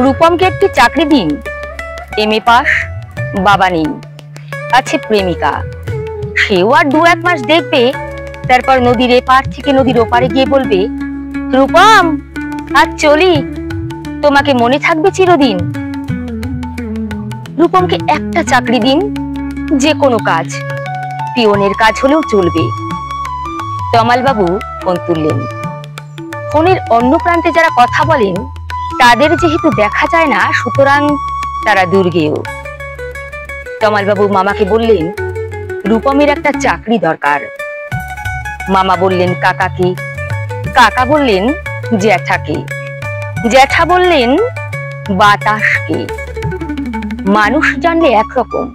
রূপমকে একটি চাকরি দিন। এমএ পাস, বাবা নেই, আছে প্রেমিকা। সেও আর 2-1 মাস দেখবে, তারপর নদীর এপার থেকে নদীর ওপারে গিয়ে বলবে, রূপম আজ চলি, তোমাকে মনে থাকবে চিরদিন। রূপমকে একটা চাকরি দিন, যে কোনো কাজ, পিয়নের কাজ হলেও চলবে। তমাল বাবু ফোন তুললেন। ফোনের অন্য প্রান্তে যারা কথা বলেন তাদের যেহেতু দেখা যায় না, সুতরাং তারা দুর্গেয়। তমাল বাবু মামাকে বললেন, রূপমের একটা চাকরি দরকার। মামা বললেন কাকাকে, কাকা বললেন জ্যাঠাকে, জ্যাঠা বললেন বাতাসকে। মানুষ জানলে একরকম,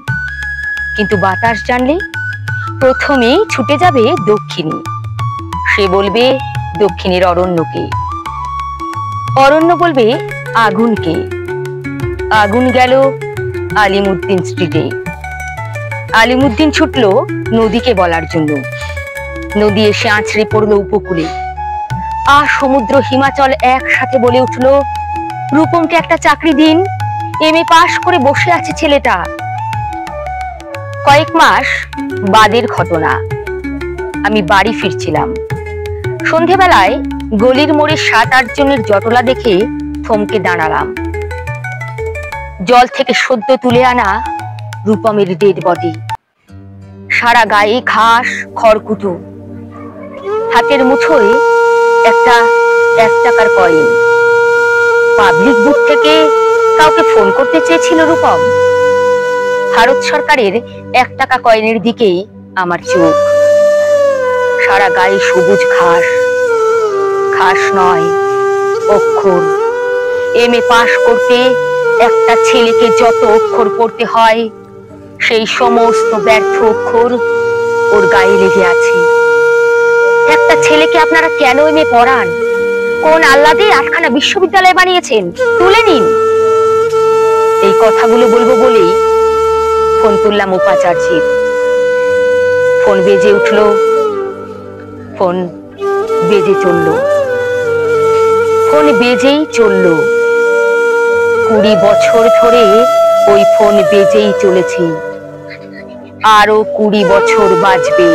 কিন্তু বাতাস জানলে প্রথমেই ছুটে যাবে দক্ষিণে। সে বলবে দক্ষিণের অরণ্যকে, অরণ্য বলবে আগুনকে। আগুন গেল আলিমুদ্দিন স্ট্রিটে। আলিমুদ্দিন ছুটলো নদীকে বলার জন্য। নদী এসে আছড়ে পড়লো উপকূলে। সমুদ্র হিমাচল একসাথে বলে উঠলো, রূপমকে একটা চাকরি দিন, এমএ পাশ করে বসে আছে ছেলেটা। কয়েক মাস বাদের ঘটনা। আমি বাড়ি ফিরছিলাম। সন্ধেবেলায় গলির মোড়ে 7-8 জনের জটলা দেখে থমকে দাঁড়ালাম। জল থেকে সদ্য তুলে আনা রূপমের ডেড বডি। সারা গায়ে ঘাস, খড়কুটো। হাতের মুঠোয় একটা 1 টাকার কয়েন। পাবলিক বুথ থেকে কাউকে ফোন করতে চেয়েছিল রূপম। ভারত সরকারের 1 টাকা কয়েনের দিকেই আমার চোখ। সারা গায়ে সবুজ ঘাস, ঘাস নয় অক্ষর। এমএ পাশ করতে একটা ছেলেকে যত অক্ষর পড়তে হয়, সেই সমস্ত ব্যর্থ অক্ষর ওর গায়ে লেগে আছে। একটা ছেলেকে আপনারা কেন এমএ পড়ান? কোন আল্লাদে 8খানা বিশ্ববিদ্যালয় বানিয়েছেন? তুলে নিন। এই কথাগুলো বলবো বলেই ফোন তুললাম উপাচার্যের। ফোন বেজে উঠলো, ফোন বেজে চলল, ফোন বেজেই চলল। 20 বছর ধরে ওই ফোন বেজেই চলেছে, আরো 20 বছর বাজবে।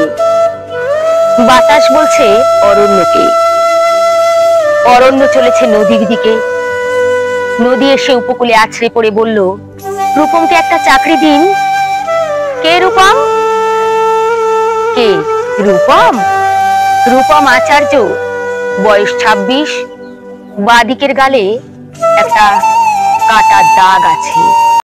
বাতাস বলছে অরণ্যকে, অরণ্য চলেছে নদীর দিকে। নদী এসে উপকূলে আছড়ে পড়ে বলল, রূপমকে একটা চাকরি দিন। কে রূপম? কে রূপম? রূপম আচার্য, বয়স 26, বাঁ দিকের গালে একটা কাটা দাগ আছে।